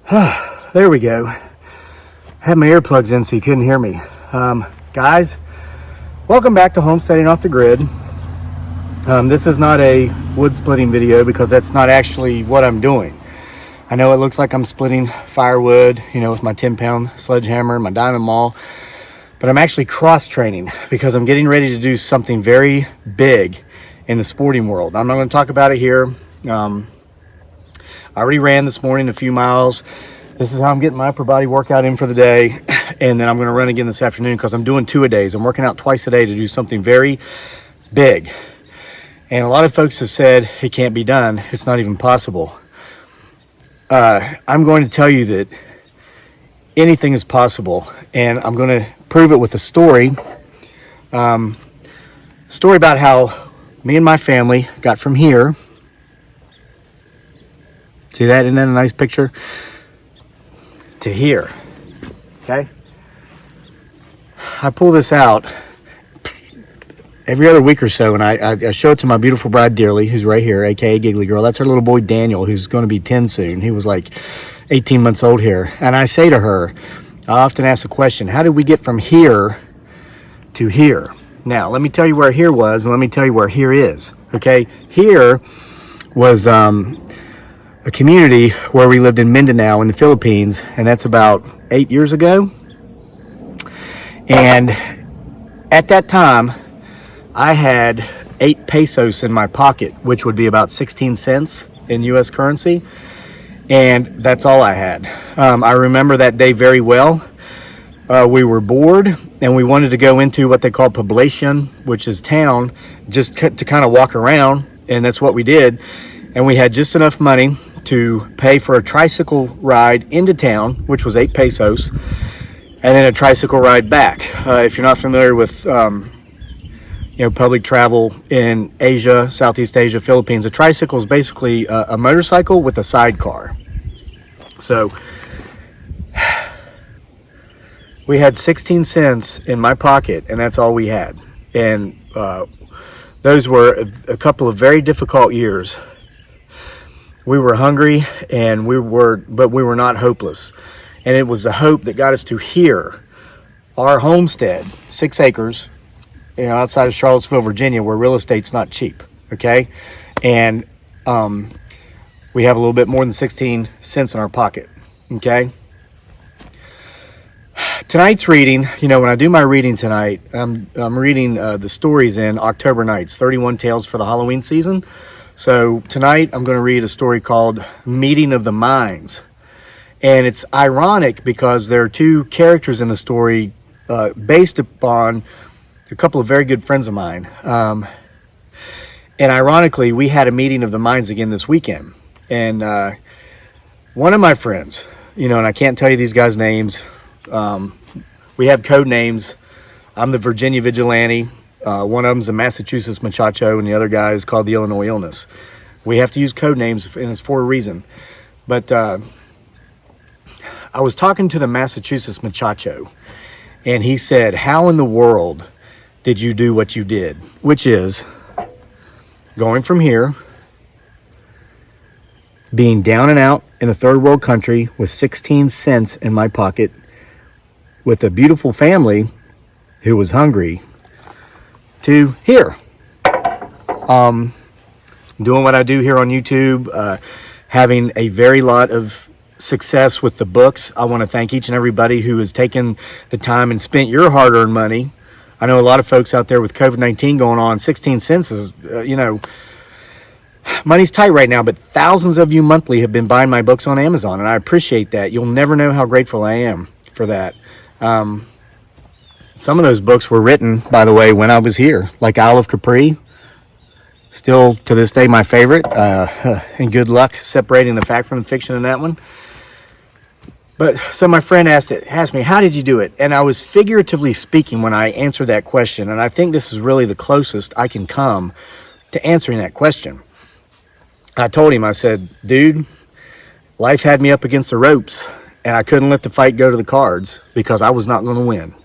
There we go. Had my earplugs in so you couldn't hear me. Guys, welcome back to Homesteading Off the Grid. This is not a wood splitting video because that's not actually what I'm doing. I know it looks like I'm splitting firewood, with my 10-pound sledgehammer, my diamond maul, but I'm actually cross training because I'm getting ready to do something very big in the sporting world. I'm not going to talk about it here. I already ran this morning a few miles. This is how I'm getting my upper body workout in for the day. And then I'm going to run again this afternoon because I'm doing 2-a-days. I'm working out twice a day to do something very big. And a lot of folks have said it can't be done. It's not even possible. I'm going to tell you that anything is possible. And I'm going to prove it with a story. Story about how me and my family got from here. See that? Isn't that a nice picture? To here. Okay? I pull this out every other week or so, and I show it to my beautiful bride Dearly, who's right here, aka Giggly Girl. That's her little boy Daniel, who's going to be 10 soon. He was like 18 months old here. And I say to her, I often ask the question, how did we get from here to here? Now, let me tell you where here was, and let me tell you where here is. Okay? Here was a community where we lived in Mindanao in the Philippines, and that's about 8 years ago. And at that time, I had 8 pesos in my pocket, which would be about 16 cents in US currency. And that's all I had. I remember that day very well. We were bored and we wanted to go into what they call Poblacion, which is town, just to kind of walk around. And that's what we did. And we had just enough money to pay for a tricycle ride into town, which was 8 pesos, and then a tricycle ride back. If you're not familiar with public travel in Asia, Southeast Asia, Philippines, a tricycle is basically a motorcycle with a sidecar. So we had 16 cents in my pocket, and that's all we had. And those were a couple of very difficult years. We were hungry, but we were not hopeless. And it was the hope that got us to here, our homestead, 6 acres, outside of Charlottesville, Virginia, where real estate's not cheap, okay? And we have a little bit more than 16 cents in our pocket, okay? Tonight's reading, when I do my reading tonight, I'm reading the stories in October Nights, 31 Tales for the Halloween season. So tonight I'm going to read a story called Meeting of the Minds. And it's ironic because there are 2 characters in the story based upon a couple of very good friends of mine. And ironically, we had a meeting of the minds again this weekend. And one of my friends, and I can't tell you these guys' names. We have code names. I'm the Virginia Vigilante. One of them's a Massachusetts Muchacho, and the other guy is called the Illinois Illness. We have to use code names, and it's for a reason. But I was talking to the Massachusetts Muchacho, and he said, how in the world did you do what you did? Which is going from here, being down and out in a third world country with 16 cents in my pocket, with a beautiful family who was hungry, to here. Doing what I do here on YouTube, having a very lot of success with the books. I want to thank each and everybody who has taken the time and spent your hard-earned money. I know a lot of folks out there with COVID-19 going on. 16 cents is, money's tight right now, but thousands of you monthly have been buying my books on Amazon, and I appreciate that. You'll never know how grateful I am for that. Some of those books were written, by the way, when I was here, like Isle of Capri. Still, to this day, my favorite. And good luck separating the fact from the fiction in that one. But so my friend asked me, how did you do it? And I was figuratively speaking when I answered that question. And I think this is really the closest I can come to answering that question. I told him, I said, dude, life had me up against the ropes. And I couldn't let the fight go to the cards because I was not going to win.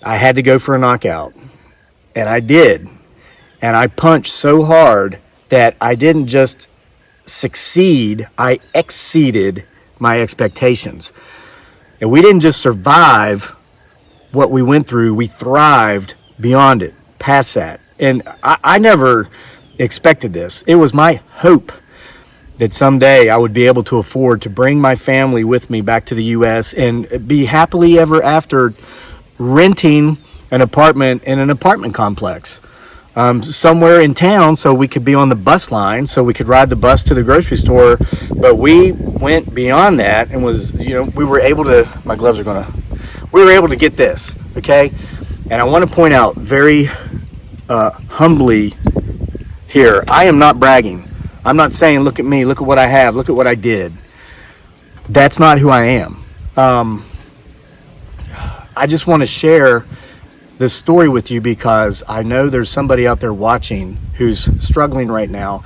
I had to go for a knockout. And I did. And I punched so hard that I didn't just succeed, I exceeded my expectations. And we didn't just survive what we went through, we thrived beyond it, past that. And I never expected this. It was my hope that someday I would be able to afford to bring my family with me back to the U.S. and be happily ever after renting an apartment in an apartment complex somewhere in town, so we could be on the bus line, so we could ride the bus to the grocery store. But we went beyond that and we were able to, we were able to get this, okay? And I want to point out very humbly here, I am not bragging. I'm not saying, look at me, look at what I have, look at what I did. That's not who I am. I just want to share this story with you because I know there's somebody out there watching who's struggling right now.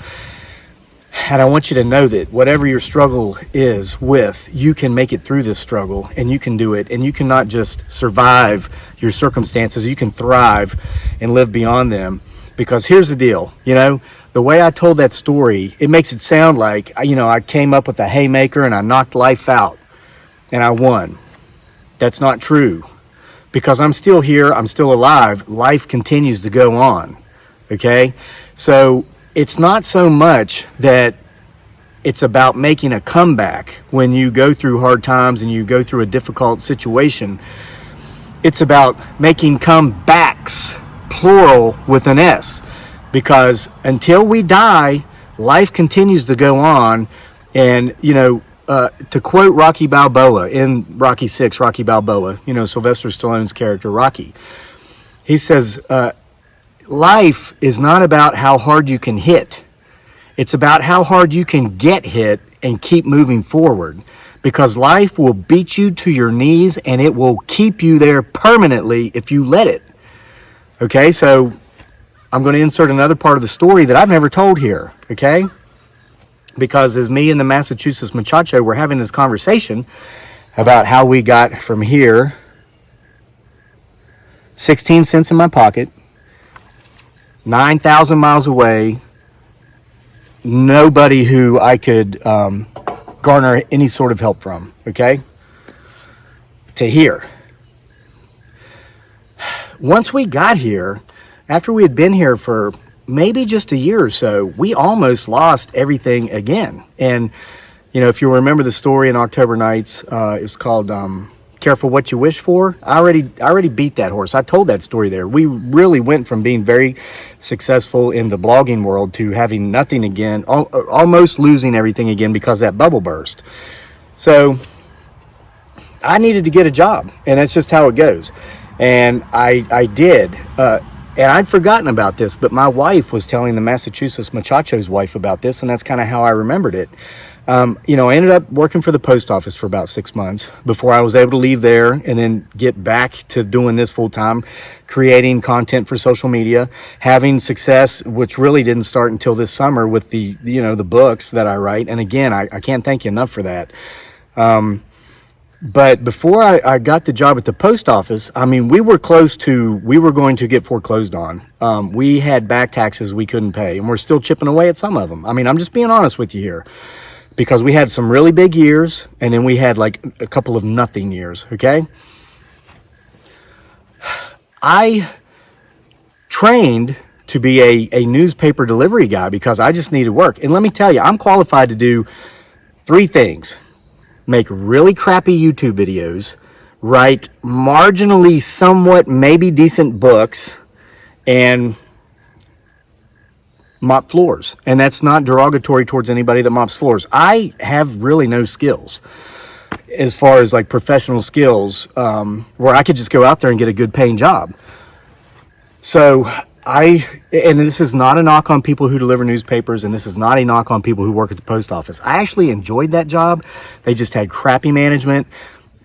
And I want you to know that whatever your struggle is with, you can make it through this struggle, and you can do it. And you can not just survive your circumstances, you can thrive and live beyond them. Because here's the deal, the way I told that story, it makes it sound like, I came up with a haymaker and I knocked life out and I won. That's not true. Because I'm still here, I'm still alive, life continues to go on, okay? So it's not so much that it's about making a comeback when you go through hard times and you go through a difficult situation. It's about making comebacks, plural with an S. Because until we die, life continues to go on. And, to quote Rocky Balboa in Rocky VI, Rocky Balboa, Sylvester Stallone's character, Rocky, he says, life is not about how hard you can hit. It's about how hard you can get hit and keep moving forward. Because life will beat you to your knees and it will keep you there permanently if you let it. Okay, so I'm going to insert another part of the story that I've never told here, okay? Because as me and the Massachusetts muchacho were having this conversation about how we got from here, 16 cents in my pocket, 9,000 miles away, nobody who I could garner any sort of help from, okay, to here. Once we got here, after we had been here for maybe just a year or so, we almost lost everything again. And, if you remember the story in October Nights, it was called Careful What You Wish For. I already beat that horse. I told that story there. We really went from being very successful in the blogging world to having nothing again, almost losing everything again because that bubble burst. So I needed to get a job, and that's just how it goes. And I did. And I'd forgotten about this, but my wife was telling the Massachusetts muchacho's wife about this, and that's kind of how I remembered it. I ended up working for the post office for about 6 months before I was able to leave there and then get back to doing this full time, creating content for social media, having success, which really didn't start until this summer with the books that I write. And again, I can't thank you enough for that. But before I got the job at the post office, we were going to get foreclosed on. We had back taxes we couldn't pay, and we're still chipping away at some of them. I'm just being honest with you here, because we had some really big years, and then we had like a couple of nothing years, okay? I trained to be a newspaper delivery guy because I just needed work. And let me tell you, I'm qualified to do 3 things. Make really crappy YouTube videos, write marginally, somewhat, maybe decent books, and mop floors. And that's not derogatory towards anybody that mops floors. I have really no skills as far as like professional skills where I could just go out there and get a good paying job. So and this is not a knock on people who deliver newspapers, and this is not a knock on people who work at the post office. I actually enjoyed that job. They just had crappy management.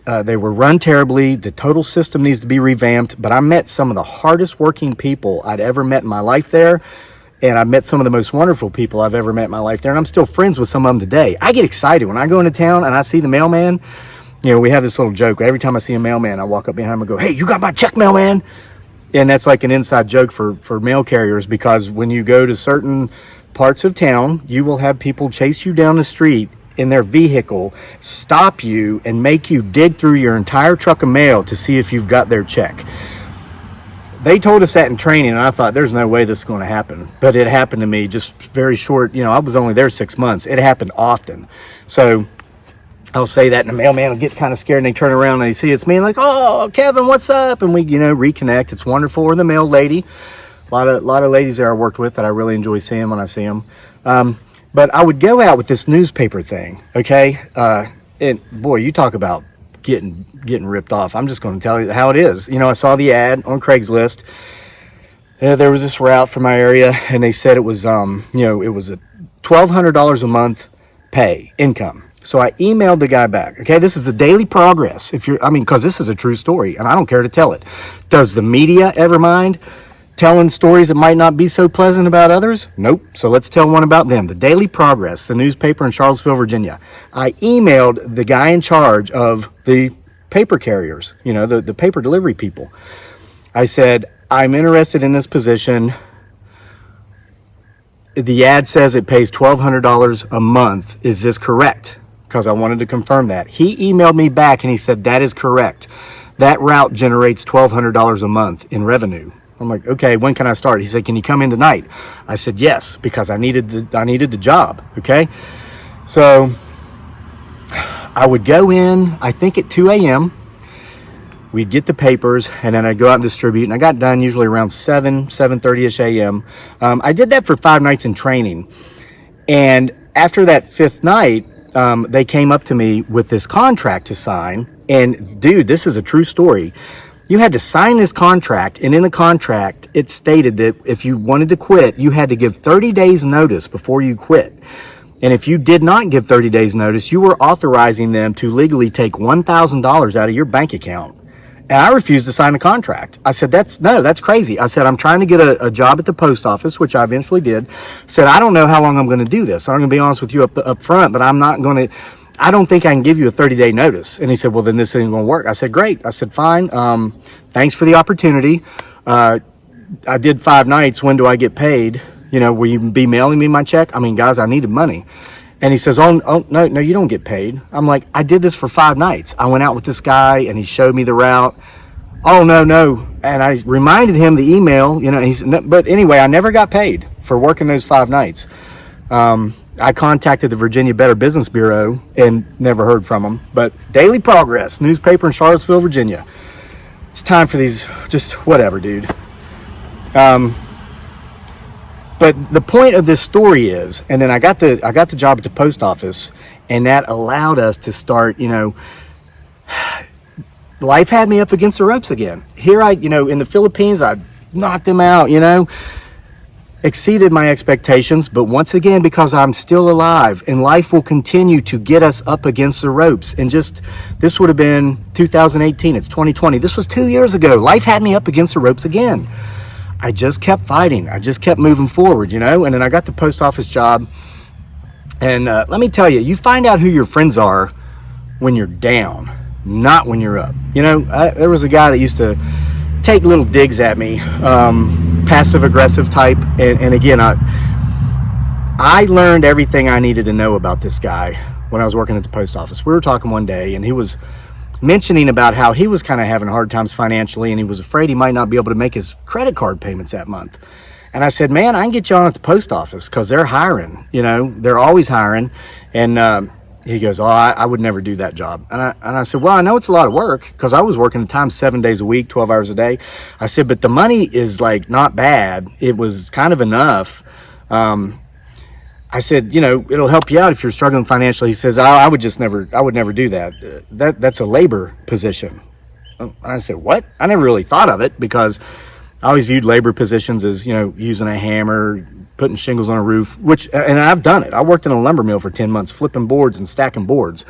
They were run terribly. The total system needs to be revamped. But I met some of the hardest working people I'd ever met in my life there. And I met some of the most wonderful people I've ever met in my life there. And I'm still friends with some of them today. I get excited when I go into town and I see the mailman. We have this little joke. Every time I see a mailman, I walk up behind him and go, "Hey, you got my check, mailman?" And that's like an inside joke for mail carriers, because when you go to certain parts of town, you will have people chase you down the street in their vehicle stop you and make you dig through your entire truck of mail to see if you've got their check. They told us that in training, and I thought, there's no way this is going to happen. But it happened to me just very short. I was only there 6 months. It happened often. So I'll say that, and the mailman will get kind of scared, and they turn around and they see it's me, and like, oh, Kevin, what's up? And we, reconnect. It's wonderful. Or the mail lady. A lot of ladies there I worked with that I really enjoy seeing when I see them. But I would go out with this newspaper thing, okay? And boy, you talk about getting ripped off. I'm just going to tell you how it is. I saw the ad on Craigslist. There was this route from my area, and they said it was, it was a $1,200 a month pay income. So I emailed the guy back. Okay, this is the daily progress. Because this is a true story, and I don't care to tell it. Does the media ever mind telling stories that might not be so pleasant about others? Nope. So let's tell one about them. The Daily Progress, the newspaper in Charlottesville, Virginia. I emailed the guy in charge of the paper carriers, the paper delivery people. I said, I'm interested in this position. The ad says it pays $1,200 a month. Is this correct? Because I wanted to confirm that. He emailed me back and he said, that is correct. That route generates $1,200 a month in revenue. I'm like, okay, when can I start? He said, can you come in tonight? I said, yes, because I needed the job. Okay. So I would go in, I think at 2 a.m. We'd get the papers, and then I'd go out and distribute. And I got done usually around 7:30ish a.m. I did that for 5 nights in training. And after that 5th night, they came up to me with this contract to sign. And dude, this is a true story. You had to sign this contract, and in the contract, it stated that if you wanted to quit, you had to give 30 days notice before you quit. And if you did not give 30 days notice, you were authorizing them to legally take $1,000 out of your bank account. And I refused to sign the contract. I said, that's crazy. I said, I'm trying to get a job at the post office, which I eventually did. I said, I don't know how long I'm going to do this. I'm going to be honest with you up front, but I don't think I can give you a 30-day notice. And he said, well, then this isn't going to work. I said, great. I said, fine. Thanks for the opportunity. I did 5 nights. When do I get paid? Will you be mailing me my check? Guys, I needed money. And he says, oh, no, you don't get paid. I'm like, I did this for 5 nights. I went out with this guy and he showed me the route. Oh, no. And I reminded him the email, but anyway, I never got paid for working those 5 nights. I contacted the Virginia Better Business Bureau and never heard from them. But Daily Progress, newspaper in Charlottesville, Virginia. It's time for these, just whatever, dude. But the point of this story is, and then I got the job at the post office, and that allowed us to start, life had me up against the ropes again. Here in the Philippines, I knocked them out, exceeded my expectations, but once again, because I'm still alive, and life will continue to get us up against the ropes. And this would have been 2018, it's 2020. This was 2 years ago. Life had me up against the ropes again. I just kept fighting. I just kept moving forward, and then I got the post office job. And let me tell you, you find out who your friends are when you're down, not when you're up. There was a guy that used to take little digs at me, passive aggressive type. And again, I learned everything I needed to know about this guy when I was working at the post office. We were talking one day, and he was mentioning about how he was kind of having hard times financially, and he was afraid he might not be able to make his credit card payments that month. And I said, man, I can get you on at the post office because they're hiring, they're always hiring. And he goes, oh, I would never do that job. And I said, well, I know it's a lot of work because I was working at times 7 days a week, 12 hours a day. I said, but the money is not bad. It was kind of enough. I said, it'll help you out if you're struggling financially. He says, I would never do that. That's a labor position. And I said, what? I never really thought of it because I always viewed labor positions as, using a hammer, putting shingles on a roof, and I've done it. I worked in a lumber mill for 10 months, flipping boards and stacking boards.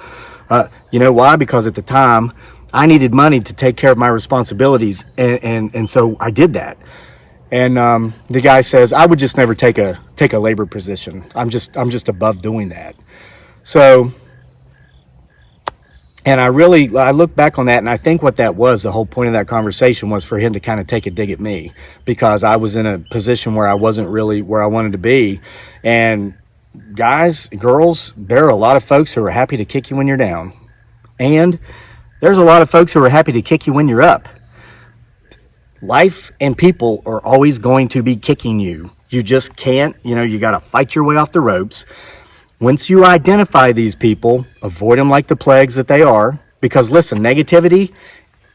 You know why? Because at the time I needed money to take care of my responsibilities. And so I did that. And the guy says, I would just never take a labor position. I'm just above doing that. So, and I look back on that, and I think what that was, the whole point of that conversation was for him to kind of take a dig at me because I was in a position where I wasn't really where I wanted to be. And guys, girls, there are a lot of folks who are happy to kick you when you're down. And there's a lot of folks who are happy to kick you when you're up. Life and people are always going to be kicking you. You just can't, you got to fight your way off the ropes. Once you identify these people, avoid them like the plagues that they are. Because listen, negativity,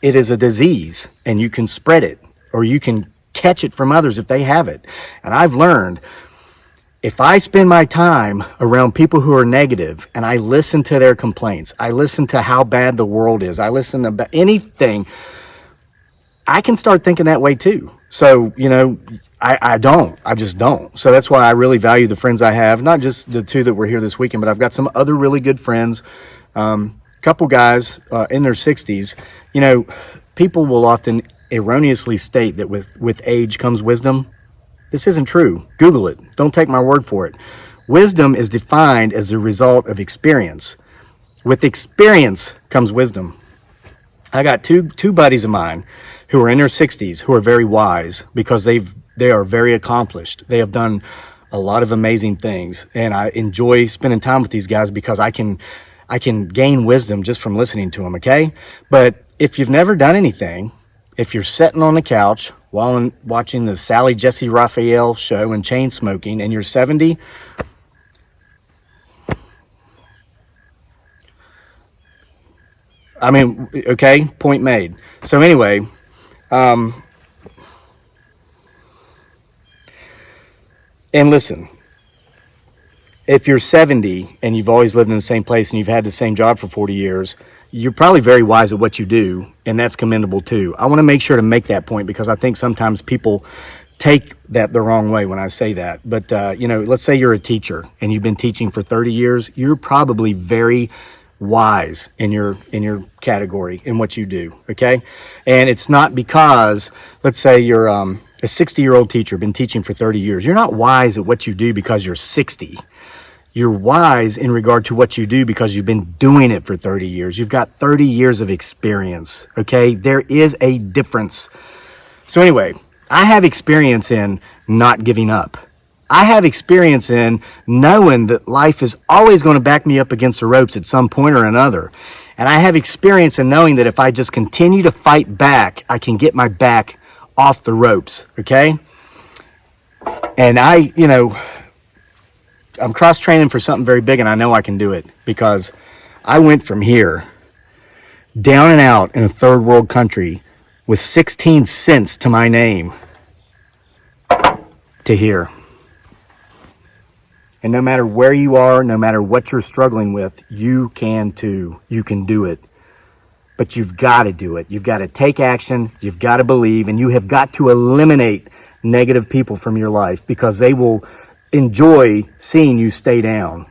it is a disease, and you can spread it, or you can catch it from others if they have it. And I've learned, if I spend my time around people who are negative and I listen to their complaints, I listen to how bad the world is, I listen to anything, I can start thinking that way too. So, I just don't. So that's why I really value the friends I have, not just the two that were here this weekend, but I've got some other really good friends, couple guys in their 60s. People will often erroneously state that with age comes wisdom. This isn't true. Google it. Don't take my word for it. Wisdom is defined as the result of experience. With experience comes wisdom. I got two buddies of mine who are in their 60s who are very wise because they are very accomplished. They have done a lot of amazing things, and I enjoy spending time with these guys because I can gain wisdom just from listening to them, okay? But if you've never done anything, if you're sitting on the couch while watching the Sally Jesse Raphael show and chain smoking and you're 70, okay, point made. So anyway, and listen, if you're 70 and you've always lived in the same place and you've had the same job for 40 years, you're probably very wise at what you do, and that's commendable too. I want to make sure to make that point because I think sometimes people take that the wrong way when I say that. But, let's say you're a teacher and you've been teaching for 30 years. You're probably very wise in your category in what you do, okay? And it's not because, let's say you're a 60-year-old teacher, been teaching for 30 years. You're not wise at what you do because you're 60. You're wise in regard to what you do because you've been doing it for 30 years. You've got 30 years of experience, okay? There is a difference. So anyway, I have experience in not giving up. I have experience in knowing that life is always going to back me up against the ropes at some point or another. And I have experience in knowing that if I just continue to fight back, I can get my back off the ropes, okay? And I'm cross-training for something very big, and I know I can do it because I went from here down and out in a third world country with 16 cents to my name to here. And no matter where you are, no matter what you're struggling with, you can too. You can do it. But you've got to do it. You've got to take action. You've got to believe. And you have got to eliminate negative people from your life because they will enjoy seeing you stay down.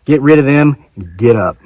Get rid of them. Get up.